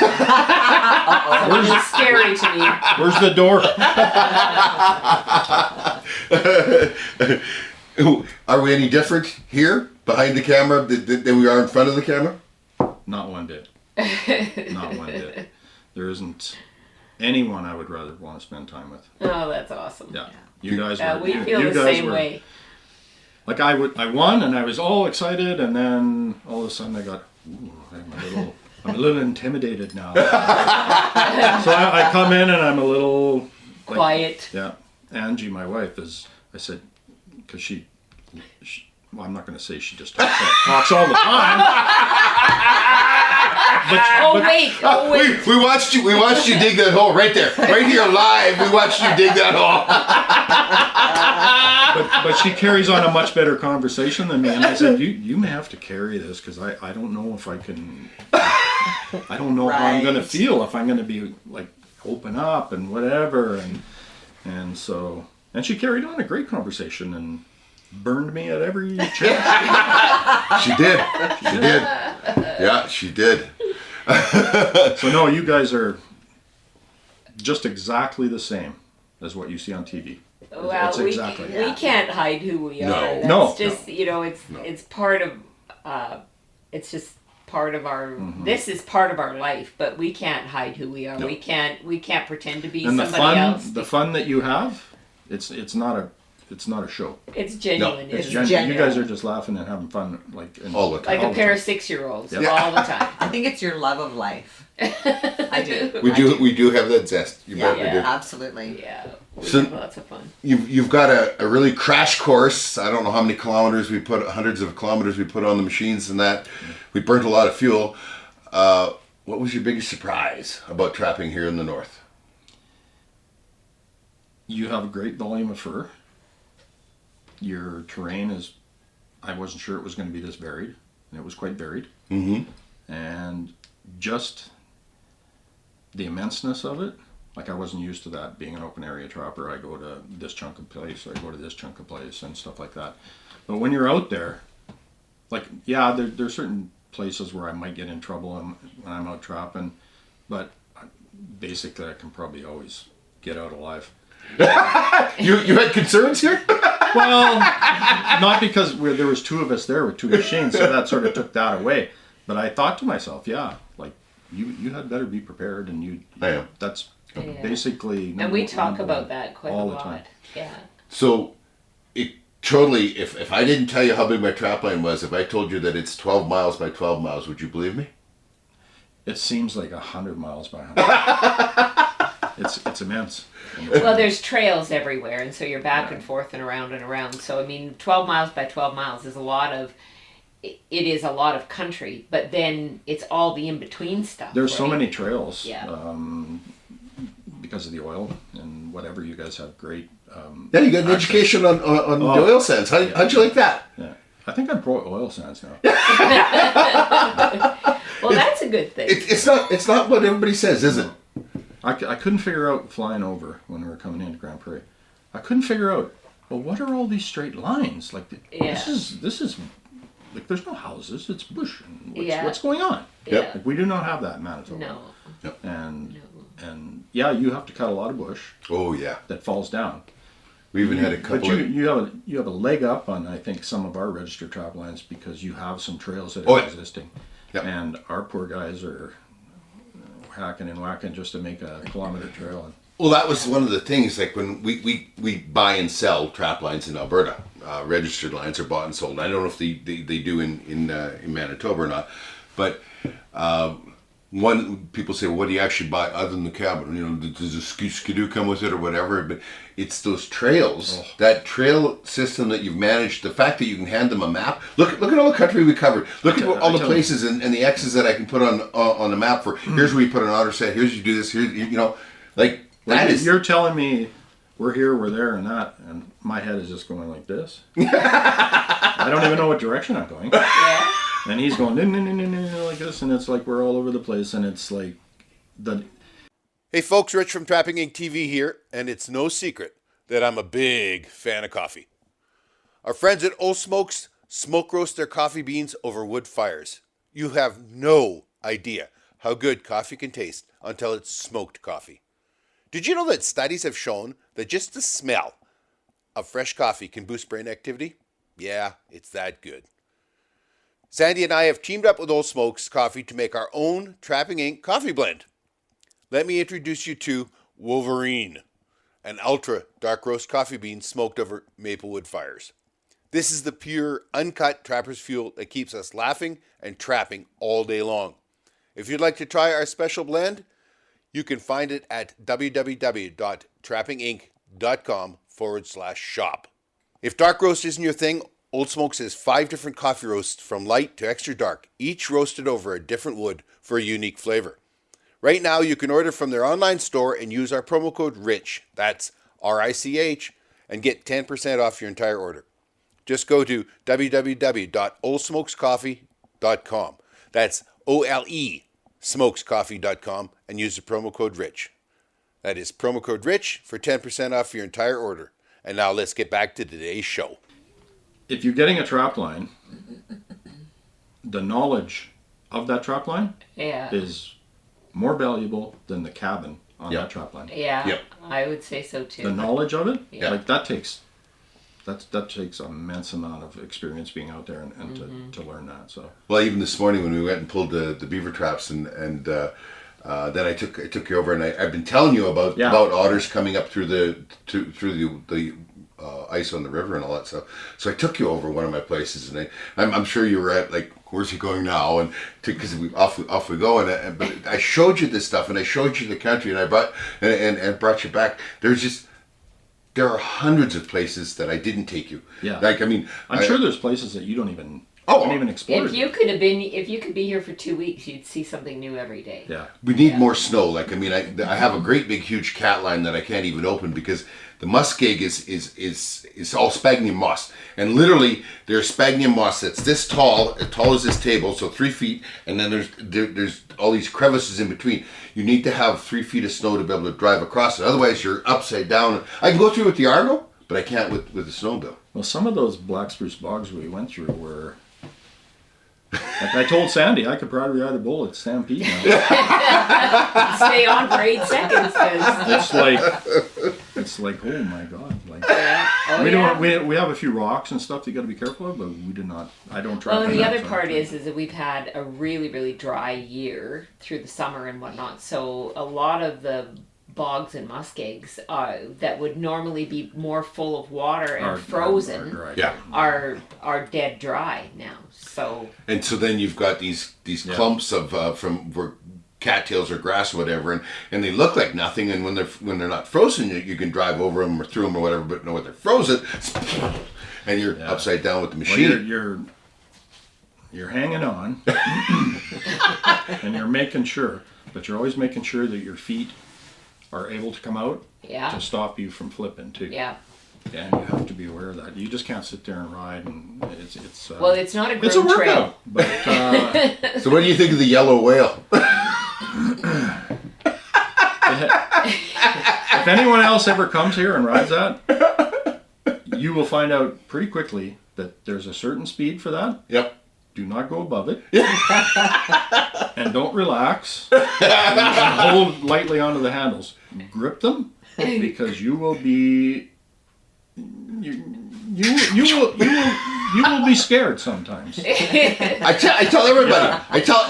It's scary to me. Where's the door? Are we any different here behind the camera than we are in front of the camera? Not one bit. Not one bit. There isn't anyone I would rather want to spend time with. Oh, that's awesome. Yeah. You guys were. We feel the same way. Like I won and I was all excited, and then all of a sudden I got, I'm a little intimidated now. So I come in and I'm a little quiet. Yeah. Angie, my wife, I said, because well, I'm not going to say she just talks all the time. Oh wait. We watched you dig that hole right there, right here live. We watched you dig that hole. But she carries on a much better conversation than me, and I said, you may have to carry this because I don't know if I can. I don't know how I'm going to feel, if I'm going to be like open up and whatever, and she carried on a great conversation and burned me at every chance. She did. Yeah, she did. So no, you guys are just exactly the same as what you see on TV. Well, It's we can't hide who we are. No. That's No. just it's part of it's just part of our this is part of our life, but we can't hide who we are. No. We can't pretend to be And somebody else. the fun that you have, it's not a show. It's genuine. No, it's You guys are just laughing and having fun All the time. like a pair of 6-year-olds all the time. I think it's your love of life. I do. We do have that zest. You bet we do. Absolutely. Yeah, we So- have lots of fun. You've got a really crash course. I don't know how many kilometers we put, hundreds of kilometers we put on the machines and that. We burnt a lot of fuel. What was your biggest surprise about trapping here in the north? You have a great volume of fur. Your terrain I wasn't sure it was going to be this varied, and it was quite varied. Mm-hmm. And just the immenseness of it, like I wasn't used to that being an open area trapper. I go to this chunk of place, or I go to this chunk of place and stuff like that. But when you're out there, like, yeah, there's certain places where I might get in trouble when I'm out trapping, but basically I can probably always get out alive. You had concerns here? Well, not because there was two of us there with two machines, so that sort of took that away. But I thought to myself, yeah, like you had better be prepared, and I am. that's Yeah. basically. And we talk number about one that quite all a the lot. time. Yeah. So, it totally. If I didn't tell you how big my trapline was, if I told you that it's 12 miles by 12 miles, would you believe me? It seems like 100 miles by 100. It's immense. Well, there's trails everywhere, and so you're back and forth and around. So I mean, 12 miles by 12 miles is a lot of. It is a lot of country, but then it's all the in between stuff. There's so right? many trails. Yeah. Because of the oil and whatever, you guys have great. Yeah, you got an education on the oil sands. How'd you like that? Yeah, I think I'm pro oil sands now. Well, that's a good thing. It's not what everybody says, is it? I couldn't figure out flying over when we were coming into Grand Prairie. I couldn't figure out. Well, what are all these straight lines? Like this is like there's no houses. It's bush. And what's going on? Yeah. Like, we do not have that in Manitoba. No. And yeah, you have to cut a lot of bush Oh yeah. that falls down. We even had a But couple of. you have a leg up on, I think, some of our registered trap lines because you have some trails that Oh, are yeah. existing. Yep. And our poor guys are hacking and whacking just to make a kilometer trail. And Well, that was one of the things. Like when we buy and sell trap lines in Alberta, registered lines are bought and sold. I don't know if they do in Manitoba or not, but people say, well, what do you actually buy other than the cabin? You know, does a skidoo come with it or whatever? But it's those trails, that trail system that you've managed. The fact that you can hand them a map. Look at all the country we covered. Look at all the places and the X's that I can put on the map for. Here's where you put an otter set. Here's you do this. Here, like that is. You're telling me we're here, we're there, and that, and my head is just going like this. I don't even know what direction I'm going. Yeah. And he's going like this, and it's like we're all over the place, and it's like the. Hey folks, Rich from Trapping Inc. TV here, and it's no secret that I'm a big fan of coffee. Our friends at Old Smokes smoke roast their coffee beans over wood fires. You have no idea how good coffee can taste until it's smoked coffee. Did you know that studies have shown that just the smell of fresh coffee can boost brain activity? Yeah, it's that good. Sandy and I have teamed up with Old Smokes Coffee to make our own Trapping Inc. coffee blend. Let me introduce you to Wolverine, an ultra dark roast coffee bean smoked over maple wood fires. This is the pure, uncut trapper's fuel that keeps us laughing and trapping all day long. If you'd like to try our special blend, you can find it at www.trappinginc.com/shop. If dark roast isn't your thing, Old Smokes has 5 different coffee roasts from light to extra dark, each roasted over a different wood for a unique flavor. Right now, you can order from their online store and use our promo code RICH, that's RICH, and get 10% off your entire order. Just go to www.oldsmokescoffee.com. That's OLE smokescoffee.com and use the promo code RICH. That is promo code RICH for 10% off your entire order. And now let's get back to today's show. If you're getting a trapline, the knowledge of that trapline Yeah. is more valuable than the cabin on Yep. that trapline. Yeah. Yep. I would say so too. The knowledge of it, Yeah. like that takes an immense amount of experience being out there and to learn that. So Well, even this morning when we went and pulled the beaver traps and then I took you over and I've been telling you about otters coming up through the ice on the river and all that stuff. So I took you over one of my places and I'm sure you were at like, where's he going now? And because off we go but I showed you this stuff and I showed you the country and I brought you back. There are hundreds of places that I didn't take you. Yeah. Like, I mean, I'm sure there's places that you don't even explore. If you could be here for 2 weeks, you'd see something new every day. Yeah. we need more snow. Like, I mean, I have a great big huge cat line that I can't even open because the muskeg is all sphagnum moss, and literally there's sphagnum moss that's this tall, as tall as this table, so 3 feet, and then there's all these crevices in between. You need to have 3 feet of snow to be able to drive across it. Otherwise, you're upside down. I can go through with the Argo, but I can't with the snowmobile. Well, some of those black spruce bogs we went through were. Like I told Sandy, I could probably ride a bull at Stampede now. Stay on for 8 seconds. It's like, oh my God! Like Yeah. we have a few rocks and stuff that you got to be careful of, but we did not. I don't try. Well, and the other part is that we've had a really, really dry year through the summer and whatnot. So a lot of the bogs and muskegs that would normally be more full of water and frozen dry. Yeah. are dead dry now. So And so then you've got these clumps of from where cattails or grass or whatever, and they look like nothing. And when they're not frozen, you can drive over them or through them or whatever. But when they're frozen, and you're upside down with the machine. Well, you're hanging on, and you're making sure, but you're always making sure that your feet are able to come out to stop you from flipping too. yeah. And you have to be aware of that. You just can't sit there and ride, and it's. Well, it's not a it's a groom trail. workout, but So what do you think of the yellow whale? if anyone else ever comes here and rides that, you will find out pretty quickly that there's a certain speed for that. Yep. Do not go above it. And don't relax. And hold lightly onto the handles. Grip them, because you will be. You will be scared sometimes. I tell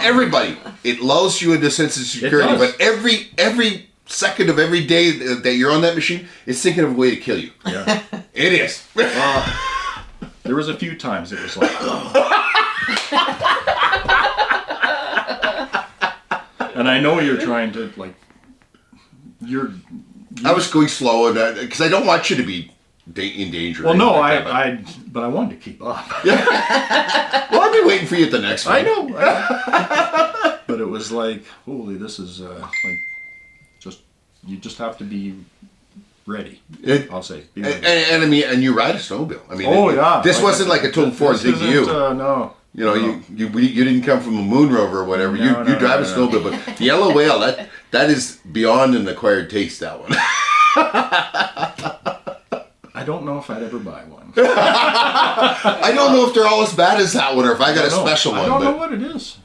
everybody, it lulls you into a sense of security. does. But every second of every day that you're on that machine, it's thinking of a way to kill you. Yeah. It is. There was a few times it was like. And I know you're trying to like. I was going slow because I don't want you to be in danger. Well, no, like that, but I wanted to keep up. Well, I'll be waiting for you at the next one. I know. But it was like, holy, this is like, you just have to be ready. I'll say. Be ready. And I mean, and you ride a snowmobile. I mean, yeah. This wasn't like a total foreign thing to you. No. You know, No. you didn't come from a moon rover or whatever. No, you no, drive a no. snowmobile, but the yellow whale, that is beyond an acquired taste. That one. I don't know if I'd ever buy one. I don't know if they're all as bad as that one, or if I got a special one. I don't but know what it is.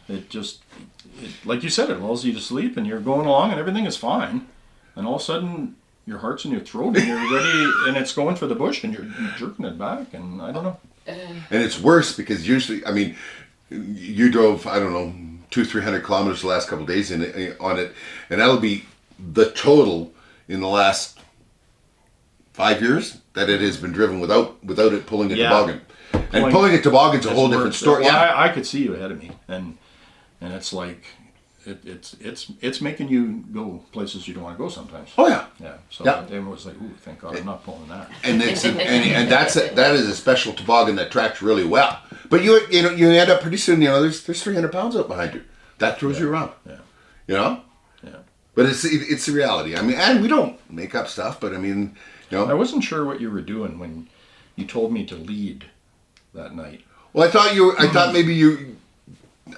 Like you said, it lulls you to sleep, and you're going along, and everything is fine, and all of a sudden your heart's in your throat, and you're ready, and it's going for the bush, and you're jerking it back, and I don't know. And it's worse because usually, I mean, you drove, I don't know, 200-300 kilometers the last couple of days on it, and that'll be the total in the last 5 years that it has been driven without it pulling a toboggan. And pulling a toboggan's a whole different story. Well, Yeah. I could see you ahead of me, and it's like it's making you go places you don't want to go sometimes. Oh yeah. Yeah. So Yeah. it was like, ooh, thank God I'm not pulling that. And that is a special toboggan that tracks really well. But you end up pretty soon. There's 300 pounds up behind you. That throws you around. Yeah. Yeah. But it's the reality. I mean, and we don't make up stuff. But I mean, I wasn't sure what you were doing when you told me to lead that night. Well, I thought maybe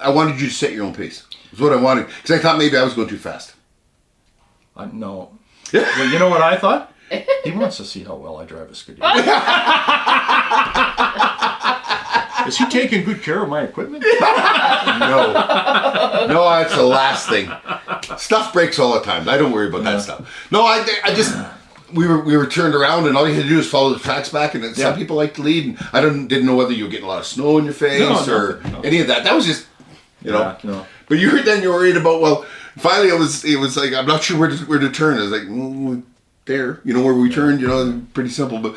I wanted you to set your own pace. That's what I wanted, because I thought maybe I was going too fast. No. Well, you know what I thought? He wants to see how well I drive a Scuttlebutt. Is he taking good care of my equipment? No, that's the last thing. Stuff breaks all the time. I don't worry about that stuff. No, I just we were turned around, and all you had to do was follow the tracks back. And some people like to lead, and I didn't know whether you were getting a lot of snow in your face or any of that. That was just No. But you were worried about, well, finally it was like, I'm not sure where to turn. I was like, there, where we turned, pretty simple. But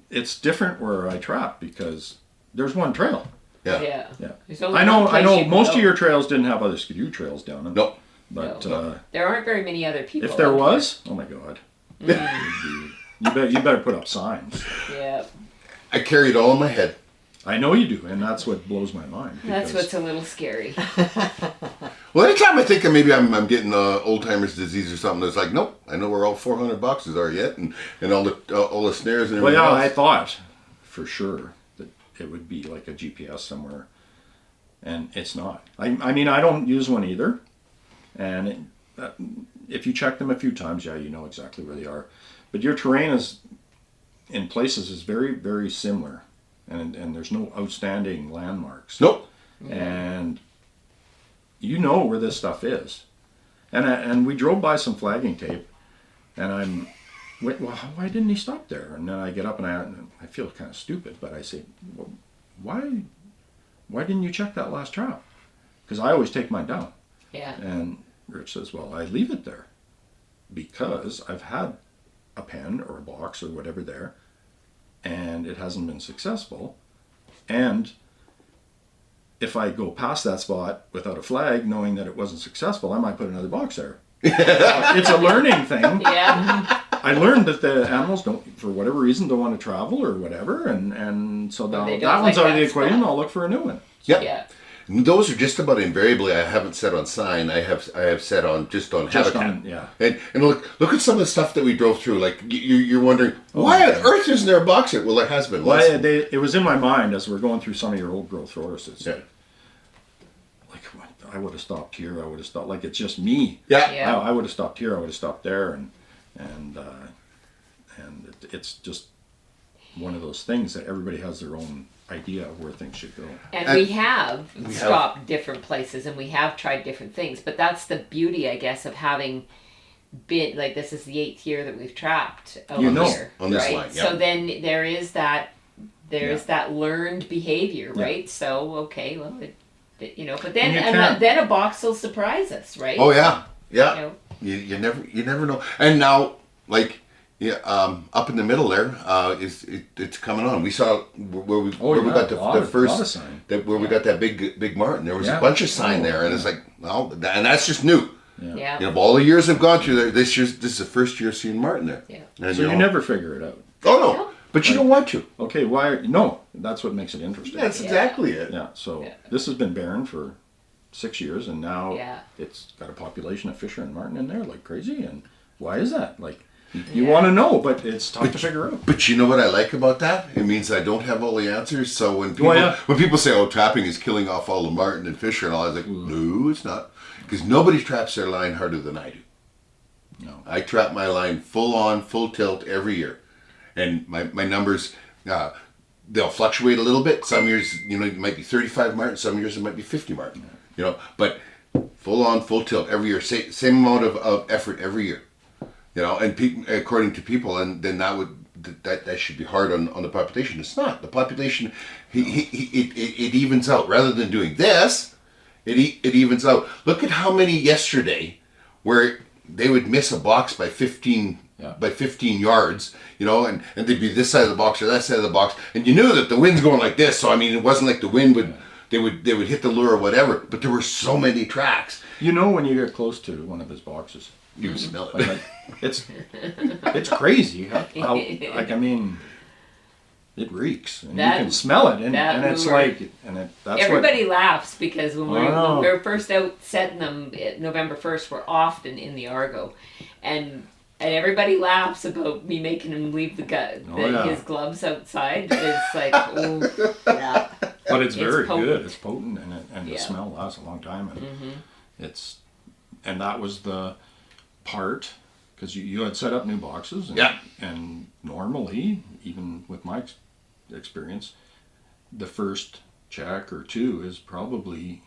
it's different where I trap because there's one trail. Yeah. There's only I one place know you can most go. of your trails didn't have other Skidoo trails down them. No. But There aren't very many other people. if there out was, oh my God. You better put up signs. there. Yeah. I carry it all in my head. I know you do, and that's what blows my mind. That's because- what's a little scary. Well, anytime I think maybe I'm getting old timer's disease or something, it's like, nope, I know where all 400 boxes are yet, and all the snares and Well, everything yeah, else. I thought for sure that it would be like a GPS somewhere, and it's not. I mean, I don't use one either, and if you check them a few times, you know exactly where they are. But your terrain in places is very, very similar, and there's no outstanding landmarks. Nope. And you know where this stuff is, and we drove by some flagging tape, and wait, well, why didn't he stop there? And then I get up and I feel kind of stupid, but I say, well, why didn't you check that last trap? Because I always take mine down. Yeah. And Rich says, well, I leave it there because I've had a pen or a box or whatever there, and it hasn't been successful, and if I go past that spot without a flag, knowing that it wasn't successful, I might put another box there. It's a learning thing. Yeah. I learned that the animals don't, for whatever reason, don't want to travel or whatever, and so now they don't that one's like out of the that equation. spot. I'll look for a new one. Yeah. Yeah. Those are just about invariably. I haven't set on sign. I have set on just on Just habitat. on, yeah. And look at some of the stuff that we drove through. Like you're wondering why on earth isn't there a box here? Well, there has been. Well, it was in my mind as we're going through some of your old growth forests. Yeah. Like I would have stopped here. I would have stopped. Like it's just me. Yeah. Yeah. I would have stopped here. I would have stopped there, and it's just one of those things that everybody has their own idea of where things should go. And we have stopped different places and we have tried different things, but that's the beauty, I guess, of having been, like, this is the 8th year that we've trapped out here, on this right? line, yeah. So then there is that learned behavior, right? So, okay, well, but then, then a box will surprise us, right? Oh yeah, yeah. You know? You never know. And now, like, up in the middle there, it's coming on. We saw where we got the first where we got that big martin. There was a bunch of sign there, and it's like, well, and that's just new. Yeah. Of all the years I've gone through there, this is the first year seeing martin there. Yeah. And, So you never figure it out. Oh no, but you don't want to. Okay, why? No, that's what makes it interesting. That's exactly it. Yeah. So this has been barren for 6 years, and now it's got a population of fisher and martin in there like crazy. And why is that? Like, you want to know, but it's tough to figure out. But you know what I like about that? It means I don't have all the answers. So when people say, "Oh, trapping is killing off all the martin and fisher," and all, I was like, "No, it's not," because nobody traps their line harder than I do. No, I trap my line full on, full tilt every year, and my numbers they'll fluctuate a little bit. Some years, it might be 35 martin. Some years it might be 50 martin. But full on, full tilt every year. Same amount of effort every year. And according to people, and then that should be hard on the population. It's not. The population, it evens out. Rather than doing this, it evens out. Look at how many yesterday, where they would miss a box by 15 yards, and they'd be this side of the box or that side of the box, and you knew that the wind's going like this. So I mean, it wasn't like the wind would they would hit the lure or whatever. But there were so many tracks. You know when you get close to one of his boxes. You would smell it. Like, it's crazy how like, I mean, it reeks and That- you can smell it and it's lure. like that's Everybody laughs because when Wow. we were first out setting them November 1st, we're often in the Argo, and everybody laughs about me making him leave his gloves outside. It's like, oh, Yeah. but it's very potent. good. It's potent and the Yeah. smell lasts a long time and and that was the part because you had set up new boxes and normally even with my experience the first check or two is probably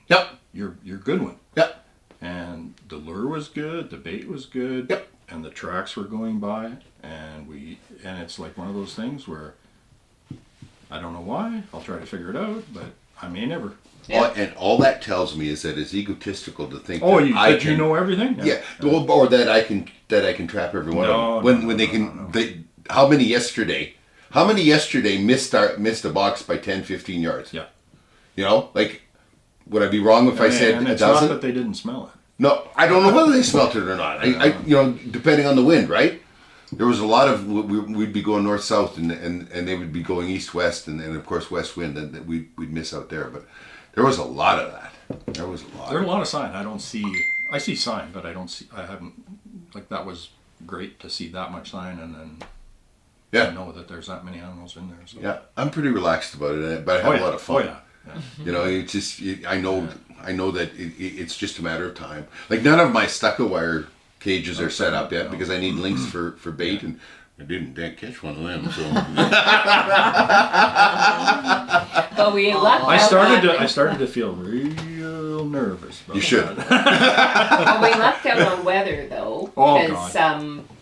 your good one. Yep. And the lure was good, the bait was good, Yep. and the tracks were going by, and it's like one of those things where I don't know why. I'll try to figure it out, but I may never. Yeah. And all that tells me is that it's egotistical to think Oh, that you know everything? Yeah, well, or that I can trap every one of them. When they can, how many yesterday missed a box by 10, 15 yards? Yeah. You know, like, would I be wrong if I said and a it's dozen? not that they didn't smell it. No, I don't know whether they smelt it or not. I depending on the wind, right? There was a lot of we'd be going north south and they would be going east west and of course west wind and we'd miss out there. But there was a lot of that. There was a lot. There are a lot of sign. I see sign, but I haven't, like that was great to see that much sign and then I know that there's that many animals in there. So. Yeah, I'm pretty relaxed about it, but I have a lot of fun. Oh yeah. You know, it's just I know that it's just a matter of time. Like none of my stucco wire cages are set up yet because I need links for bait, and I didn't catch one of them. So but we lucked I out started to feel real nervous. About you should. Well, we lucked out on weather though, Oh, because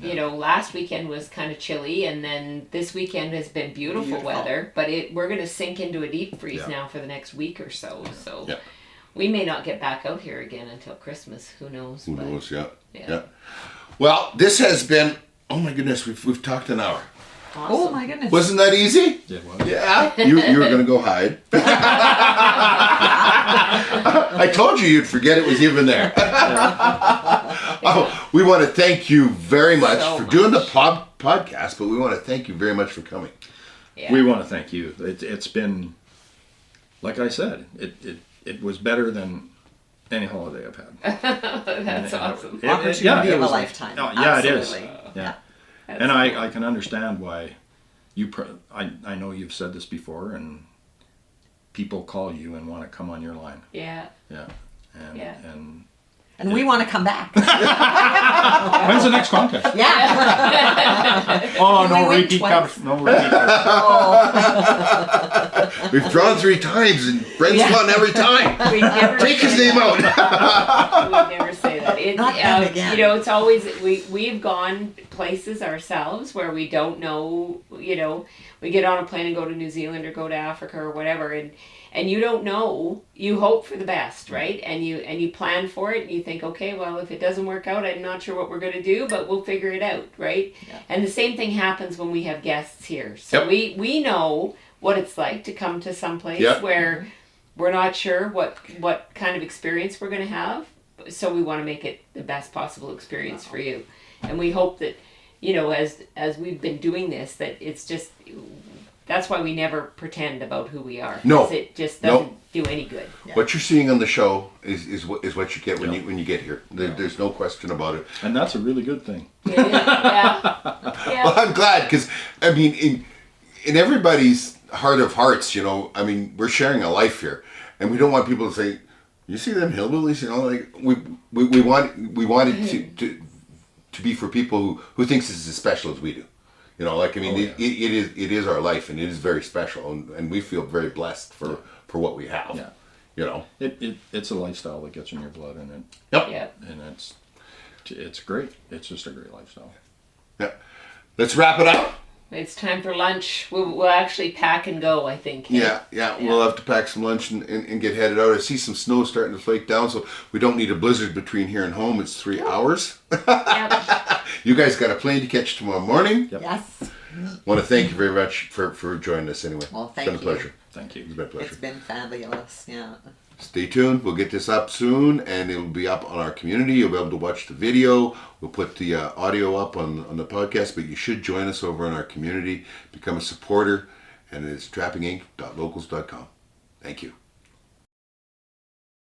last weekend was kind of chilly, and then this weekend has been beautiful weather. But we're going to sink into a deep freeze now for the next week or so. So we may not get back out here again until Christmas. Who knows? Who knows? Yeah. Yeah. Well, this has been. Oh my goodness, we've talked an hour. Awesome. Oh my goodness. Wasn't that easy? It was. Yeah. You were going to go hide. I told you you'd forget it was even there. We want to thank you very much for doing the podcast, but we want to thank you very much for coming. Yeah. We want to thank you. It's been, like I said, it was better than any holiday I've had. That's awesome. Opportunity of a was lifetime. Yeah, it is. Absolutely. Yeah. That's And cool. I can understand why I know you've said this before, and people call you and want to come on your line. Yeah. Yeah. And And we want to come back. when's the next contest? Yeah. Oh, Can we no win repeat twice? covers. No repeat covers. Oh. We've drawn 3 times and Brent's won every time. We never Take his say name that. out. We never say that. Not them again. It's always we've gone places ourselves where we don't know. We get on a plane and go to New Zealand or go to Africa or whatever, and you don't know. You hope for the best, right? And you plan for it. And you think, okay, well, if it doesn't work out, I'm not sure what we're going to do, but we'll figure it out, right? Yeah. And the same thing happens when we have guests here. So we know what it's like to come to some place where we're not sure what kind of experience we're going to have. So we want to make it the best possible experience for you. And we hope that, as we've been doing this, that it's just, that's why we never pretend about who we are. No. 'Cause it just doesn't do any good. What you're seeing on the show is what you get when you get here. There's no question about it. And that's a really good thing. Yeah. Well, I'm glad because I mean, in everybody's heart of hearts, I mean, we're sharing a life here, and we don't want people to say, "You see them hillbillies," like we want it to be for people who thinks this is as special as we do. It is our life, and it is very special, and we feel very blessed for what we have. Yeah. It's a lifestyle that gets in your blood, and and it's great. It's just a great lifestyle. Yeah. Let's wrap it up. It's time for lunch. We'll actually pack and go, I think. Yeah. We'll have to pack some lunch and get headed out. I see some snow starting to flake down, so we don't need a blizzard between here and home. It's 3 hours. Yep. You guys got a plane to catch tomorrow morning. Yep. Yes. Want to thank you very much for joining us anyway. Well, it's been a thank you. pleasure. Thank you. It's my pleasure. It's been fabulous. Yeah. Stay tuned. We'll get this up soon, and it will be up on our community. You'll be able to watch the video. We'll put the audio up on the podcast, but you should join us over in our community. Become a supporter, and it's trappinginc.locals.com. Thank you.